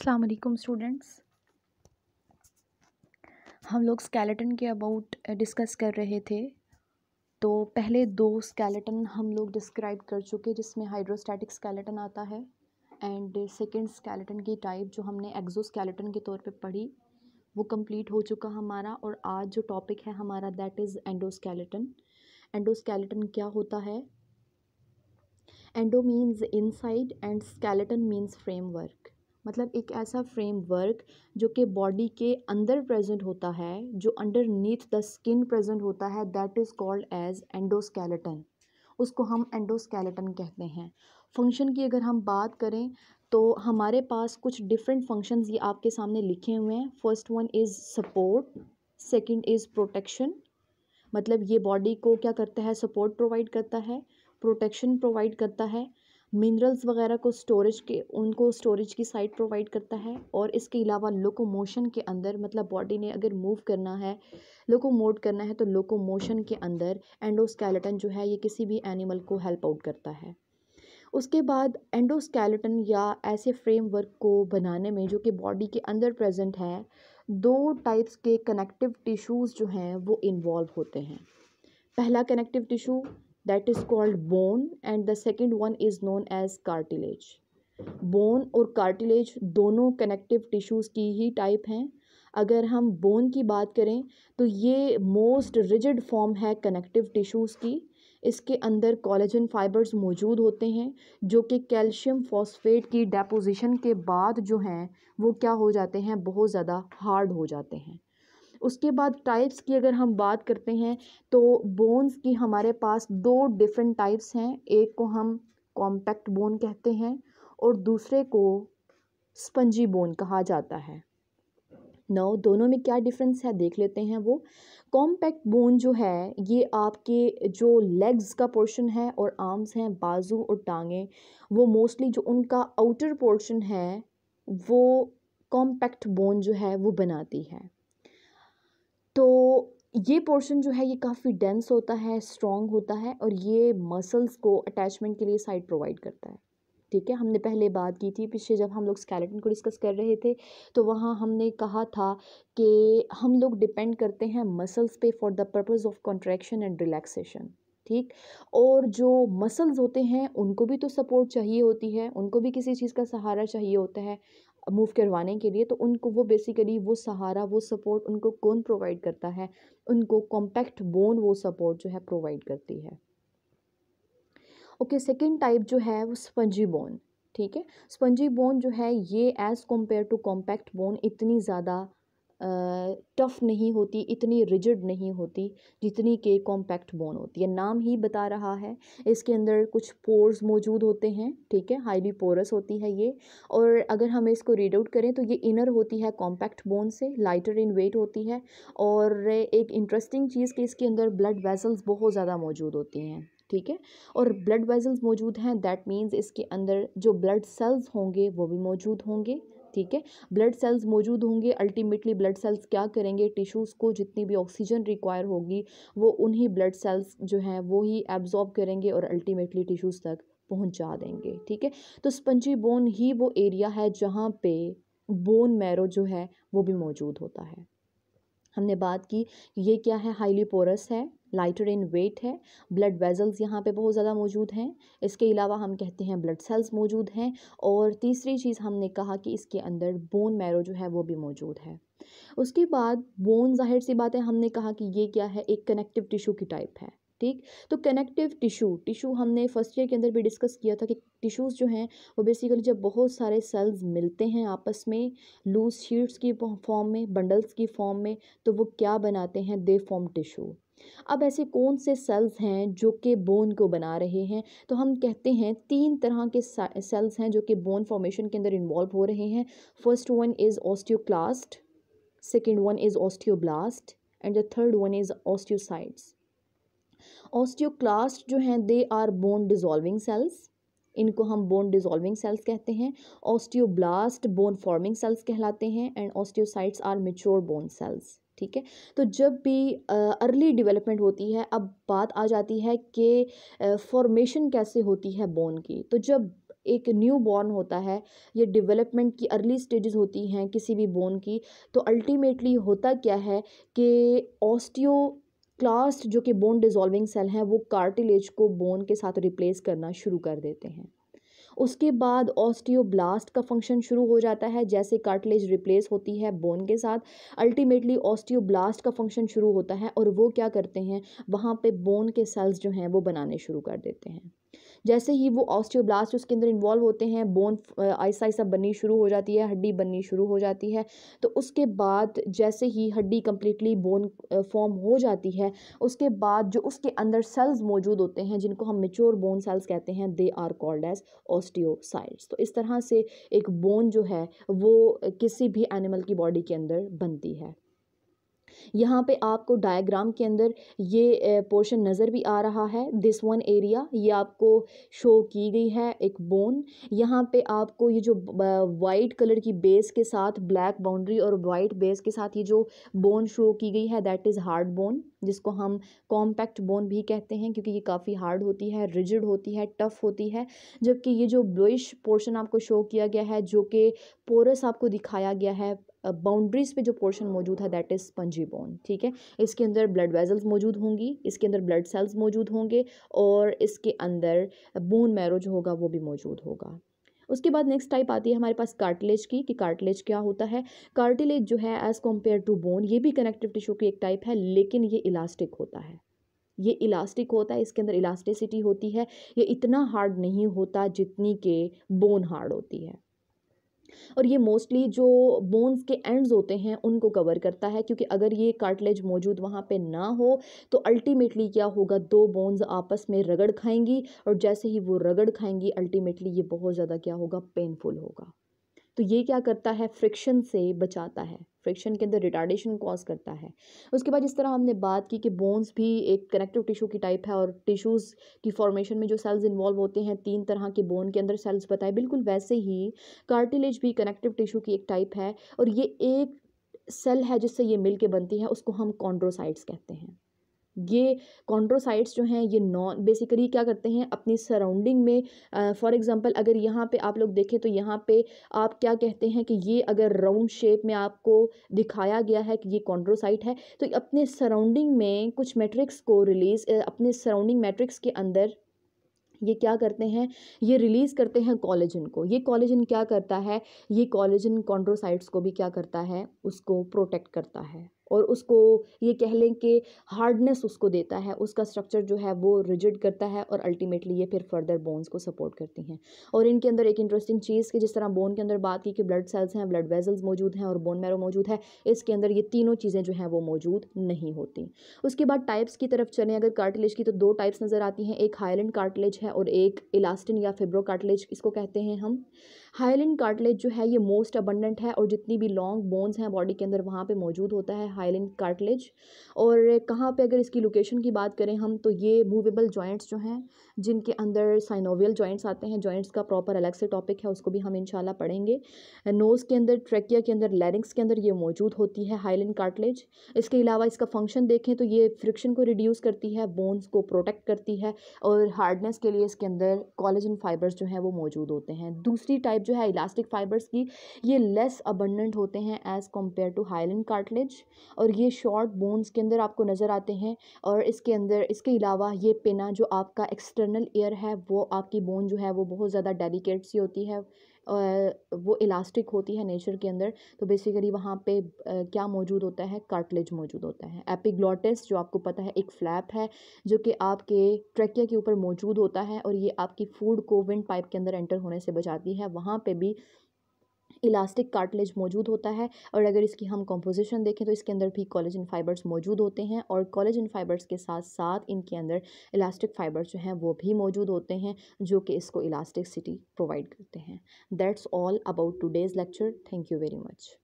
अस्सलाम वालेकुम स्टूडेंट्स। हम लोग स्केलेटन के अबाउट डिस्कस कर रहे थे। तो पहले दो स्केलेटन हम लोग डिस्क्राइब कर चुके, जिसमें हाइड्रोस्टैटिक स्केलेटन आता है एंड सेकंड स्केलेटन की टाइप जो हमने एक्सोस्केलेटन के तौर पे पढ़ी वो कंप्लीट हो चुका हमारा। और आज जो टॉपिक है हमारा दैट इज़ एंडोस्केलेटन। एंडोस्केलेटन क्या होता है? Endo means inside and skeleton means framework, मतलब एक ऐसा फ्रेमवर्क जो कि बॉडी के अंदर प्रेजेंट होता है, जो अंडरनीथ द स्किन प्रेजेंट होता है, that is called as endoskeleton. उसको हम एंडोस्केलेटन कहते हैं। फंक्शन की अगर हम बात करें तो हमारे पास कुछ डिफरेंट फंक्शंस ये आपके सामने लिखे हुए हैं। First one is support, second is protection, मतलब ये बॉडी को क्या करता है, सपोर्ट प्रोवाइड करता है, प्रोटेक्शन प्रोवाइड करता है, मिनरल्स वगैरह को स्टोरेज की साइट प्रोवाइड करता है। और इसके अलावा लोकोमोशन के अंदर, मतलब बॉडी ने अगर मूव करना है, लोकोमोट करना है, तो लोकोमोशन के अंदर एंडोस्केलेटन जो है ये किसी भी एनिमल को हेल्प आउट करता है। उसके बाद एंडोस्केलेटन या ऐसे फ्रेमवर्क को बनाने में जो कि बॉडी के अंदर प्रेजेंट है, दो टाइप्स के कनेक्टिव टिश्यूज़ जो हैं वो इन्वॉल्व होते हैं। पहला connective tissue that is called bone and the second one is known as cartilage. Bone और कार्टिलेज दोनों कनेक्टिव टिश्यूज़ की ही टाइप हैं। अगर हम बोन की बात करें तो ये मोस्ट रिजिड फॉर्म है कनेक्टिव टिश्यूज़ की। इसके अंदर कोलेजन फाइबर्स मौजूद होते हैं जो कि कैल्शियम फॉस्फेट की डेपोजिशन के बाद जो हैं वो क्या हो जाते हैं, बहुत ज़्यादा हार्ड हो जाते हैं। उसके बाद टाइप्स की अगर हम बात करते हैं तो बोन्स की हमारे पास दो डिफरेंट टाइप्स हैं। एक को हम कॉम्पैक्ट बोन कहते हैं और दूसरे को स्पंजी बोन कहा जाता है। दोनों में क्या डिफरेंस है देख लेते हैं। वो कॉम्पैक्ट बोन जो है ये आपके जो लेग्स का पोर्शन है और आर्म्स हैं, बाजू और टांगें, वो मोस्टली जो उनका आउटर पोर्शन है वो कॉम्पैक्ट बोन जो है वो बनाती है। तो ये पोर्शन जो है ये काफ़ी डेंस होता है, स्ट्रॉन्ग होता है और ये मसल्स को अटैचमेंट के लिए साइड प्रोवाइड करता है। ठीक है, हमने पहले बात की थी पीछे जब हम लोग स्केलेटन को डिस्कस कर रहे थे, तो वहाँ हमने कहा था कि हम लोग डिपेंड करते हैं मसल्स पे for the purpose of contraction and relaxation. ठीक, और जो मसल्स होते हैं उनको भी तो सपोर्ट चाहिए होती है, उनको भी किसी चीज़ का सहारा चाहिए होता है मूव करवाने के लिए। तो उनको वो बेसिकली वो सहारा, वो सपोर्ट उनको कौन प्रोवाइड करता है? उनको कॉम्पैक्ट बोन वो सपोर्ट जो है प्रोवाइड करती है। ओके, सेकेंड टाइप जो है वो स्पंजी बोन। ठीक है, स्पंजी बोन जो है ये as compare to compact bone इतनी ज़्यादा टफ नहीं होती, इतनी रिजिड नहीं होती जितनी कि कॉम्पैक्ट बोन होती है। नाम ही बता रहा है, इसके अंदर कुछ पोर्स मौजूद होते हैं। ठीक है, हाईली पोरस होती है ये। और अगर हम इसको रीड आउट करें तो ये इनर होती है कॉम्पैक्ट बोन से, लाइटर इन वेट होती है। और एक इंटरेस्टिंग चीज़ कि इसके अंदर ब्लड वेसल्स बहुत ज़्यादा मौजूद होती हैं। ठीक है, और ब्लड वेसल्स मौजूद हैं, दैट मीन्स इसके अंदर जो ब्लड सेल्स होंगे वो भी मौजूद होंगे। ठीक है, ब्लड सेल्स मौजूद होंगे। अल्टीमेटली ब्लड सेल्स क्या करेंगे, टिश्यूज़ को जितनी भी ऑक्सीजन रिक्वायर होगी वो उन्हीं ब्लड सेल्स जो हैं वो ही एब्जॉर्ब करेंगे और अल्टीमेटली टिश्यूज़ तक पहुंचा देंगे। ठीक है, तो स्पंजी बोन ही वो एरिया है जहाँ पे बोन मैरो जो है वो भी मौजूद होता है। हमने बात की ये क्या है, हाईली पोरस है, लाइटर इन वेट है, ब्लड वेजल्स यहाँ पे बहुत ज़्यादा मौजूद हैं। इसके अलावा हम कहते हैं ब्लड सेल्स मौजूद हैं। और तीसरी चीज़ हमने कहा कि इसके अंदर बोन मैरो जो है वो भी मौजूद है। उसके बाद बोन, जाहिर सी बात है, हमने कहा कि ये क्या है, एक कनेक्टिव टिश्यू की टाइप है। ठीक, तो कनेक्टिव टिश्यू हमने फर्स्ट ईयर के अंदर भी डिस्कस किया था कि टिश्यूज़ जो हैं वो बेसिकली जब बहुत सारे सेल्स मिलते हैं आपस में लूज शीट्स की फॉर्म में, बंडल्स की फॉर्म में, तो वो क्या बनाते हैं, दे फॉर्म टिश्यू। अब ऐसे कौन से सेल्स हैं जो कि बोन को बना रहे हैं? तो हम कहते हैं तीन तरह के सेल्स हैं जो कि बोन फॉर्मेशन के अंदर इन्वॉल्व हो रहे हैं। First one is osteoclast, second one is osteoblast and the third one is osteocytes. Osteoclast जो हैं they are bone dissolving cells, इनको हम बोन डिजॉल्विंग सेल्स कहते हैं। ऑस्टियोब्लास्ट बोन फॉर्मिंग सेल्स कहलाते हैं and osteocytes are mature bone cells. ठीक है, तो जब भी अर्ली डेवलपमेंट होती है, अब बात आ जाती है कि फॉर्मेशन कैसे होती है बोन की। तो जब एक न्यू बॉर्न होता है, ये डेवलपमेंट की अर्ली स्टेजेस होती हैं किसी भी बोन की, तो अल्टीमेटली होता क्या है कि ऑस्टियोक्लास्ट जो कि बोन डिसॉल्विंग सेल हैं वो कार्टिलेज को बोन के साथ रिप्लेस करना शुरू कर देते हैं। उसके बाद ऑस्टियोब्लास्ट का फंक्शन शुरू हो जाता है, जैसे कार्टिलेज रिप्लेस होती है बोन के साथ, अल्टीमेटली ऑस्टियोब्लास्ट का फंक्शन शुरू होता है और वो क्या करते हैं, वहाँ पे बोन के सेल्स जो हैं वो बनाने शुरू कर देते हैं। जैसे ही वो ऑस्टियोब्लास्ट उसके अंदर इन्वॉल्व होते हैं, बोन आहिस्ता आहिस्ता बननी शुरू हो जाती है, हड्डी बननी शुरू हो जाती है। तो उसके बाद जैसे ही हड्डी कंप्लीटली बोन फॉर्म हो जाती है, उसके बाद जो उसके अंदर सेल्स मौजूद होते हैं जिनको हम मेच्योर बोन सेल्स कहते हैं, they are called as osteocytes. तो इस तरह से एक बोन जो है वो किसी भी एनिमल की बॉडी के अंदर बनती है। यहाँ पे आपको डायग्राम के अंदर ये पोर्शन नज़र भी आ रहा है, दिस वन एरिया, ये आपको शो की गई है एक बोन। यहाँ पे आपको ये जो वाइट कलर की बेस के साथ ब्लैक बाउंड्री और वाइट बेस के साथ ये जो बोन शो की गई है, दैट इज़ हार्ड बोन, जिसको हम कॉम्पैक्ट बोन भी कहते हैं क्योंकि ये काफ़ी हार्ड होती है, रिजिड होती है, टफ होती है। जबकि ये जो ब्लूइश पोर्शन आपको शो किया गया है, जो कि पोरस आपको दिखाया गया है, बाउंड्रीज पे जो पोर्शन मौजूद है, दैट इज स्पंजी बोन। ठीक है, इसके अंदर ब्लड वेजल्स मौजूद होंगी, इसके अंदर ब्लड सेल्स मौजूद होंगे और इसके अंदर बोन मैरो जो होगा वो भी मौजूद होगा। उसके बाद नेक्स्ट टाइप आती है हमारे पास कार्टिलेज की, कि कार्टिलेज क्या होता है। कार्टिलेज जो है एज कम्पेयर टू बोन, ये भी कनेक्टिव टिश्यू की एक टाइप है, लेकिन ये इलास्टिक होता है। ये इलास्टिक होता है, इसके अंदर इलास्टिसिटी होती है, ये इतना हार्ड नहीं होता जितनी के बोन हार्ड होती है। और ये मोस्टली जो बोन्स के एंड्स होते हैं उनको कवर करता है, क्योंकि अगर ये कार्टिलेज मौजूद वहाँ पे ना हो तो अल्टीमेटली क्या होगा, दो बोन्स आपस में रगड़ खाएंगी और जैसे ही वो रगड़ खाएंगी अल्टीमेटली ये बहुत ज़्यादा क्या होगा, पेनफुल होगा। तो ये क्या करता है, फ्रिक्शन से बचाता है, फ्रिक्शन के अंदर रिटार्डेशन कॉज करता है। उसके बाद जिस तरह हमने बात की कि बोन्स भी एक कनेक्टिव टिश्यू की टाइप है और टिश्यूज़ की फॉर्मेशन में जो सेल्स इन्वॉल्व होते हैं, 3 तरह के बोन के अंदर सेल्स बताए, बिल्कुल वैसे ही कार्टिलेज भी कनेक्टिव टिश्यू की एक टाइप है और ये एक सेल है जिससे ये मिल के बनती है, उसको हम कॉन्ड्रोसाइट्स कहते हैं। ये कॉन्ड्रोसाइट्स जो हैं ये नॉन बेसिकली क्या करते हैं, अपनी सराउंडिंग में फॉर एग्जांपल अगर यहाँ पे आप लोग देखें तो यहाँ पे आप क्या कहते हैं कि ये अगर राउंड शेप में आपको दिखाया गया है कि ये कॉन्ड्रोसाइट है, तो अपने सराउंडिंग में कुछ मैट्रिक्स को अपने सराउंडिंग मैट्रिक्स के अंदर ये क्या करते हैं, ये रिलीज़ करते हैं कोलेजन को। ये कोलेजन क्या करता है, ये कोलेजन कॉन्ड्रोसाइट्स को भी क्या करता है, उसको प्रोटेक्ट करता है और उसको ये कह लें कि हार्डनेस उसको देता है, उसका स्ट्रक्चर जो है वो रिजिड करता है और अल्टीमेटली ये फिर फर्दर बोन्स को सपोर्ट करती हैं। और इनके अंदर एक इंटरेस्टिंग चीज़ कि जिस तरह बोन के अंदर बात की कि ब्लड सेल्स हैं, ब्लड वेजल्स मौजूद हैं और बोन मैरो मौजूद है, इसके अंदर ये तीनों चीज़ें जो हैं वो मौजूद नहीं होती। उसके बाद टाइप्स की तरफ चलें अगर कार्टिलेज की, तो 2 टाइप्स नज़र आती हैं, एक हाइलेंड कार्टिलेज है और एक इलास्टिन या फिब्रो कार्टिलेज इसको कहते हैं हम। हाइलेंड कार्टिलेज जो है ये मोस्ट अबंडेंट है और जितनी भी लॉन्ग बोन्स हैं बॉडी के अंदर वहाँ पे मौजूद होता है हाइलेंड कार्टिलेज। और कहाँ पे अगर इसकी लोकेशन की बात करें हम, तो ये मूवेबल जॉइंट्स जो हैं जिनके अंदर साइनोवियल जॉइंट्स आते हैं, जॉइंट्स का प्रॉपर अलग से टॉपिक है, उसको भी हम इंशाल्लाह पढ़ेंगे। नोज़ के अंदर, ट्रेकिया के अंदर, लैरिंक्स के अंदर ये मौजूद होती है हाइलेंड कार्टिलेज। इसके अलावा इसका फंक्शन देखें तो ये फ्रिक्शन को रिड्यूस करती है, बोन्स को प्रोटेक्ट करती है और हार्डनेस के लिए इसके अंदर कोलेजन फाइबर्स जो हैं वो मौजूद होते हैं। दूसरी टाइप जो है इलास्टिक फाइबर्स की, ये लेस अबंडेंट होते हैं एज़ कम्पेयर टू हाइलेंड कार्टिलेज और ये शॉर्ट बोन्स के अंदर आपको नज़र आते हैं। और इसके अंदर इसके अलावा ये पिना जो आपका एक्सटर्नल एयर है, वो आपकी बोन जो है वो बहुत ज़्यादा डेलिकेट सी होती है, वो इलास्टिक होती है नेचर के अंदर। तो बेसिकली वहाँ पे क्या मौजूद होता है, कार्टिलेज मौजूद होता है। एपिग्लॉटिस जो आपको पता है एक फ्लैप है जो कि आपके ट्रेकिया के ऊपर मौजूद होता है और ये आपकी फूड को विंड पाइप के अंदर एंटर होने से बचाती है, वहाँ पे भी इलास्टिक कार्टिलेज मौजूद होता है। और अगर इसकी हम कंपोजिशन देखें तो इसके अंदर भी कोलेजन फाइबर्स मौजूद होते हैं और कोलेजन फाइबर्स के साथ साथ इनके अंदर इलास्टिक फाइबर्स जो हैं वो भी मौजूद होते हैं जो कि इसको इलास्टिसिटी प्रोवाइड करते हैं। That's all about today's lecture. Thank you very much.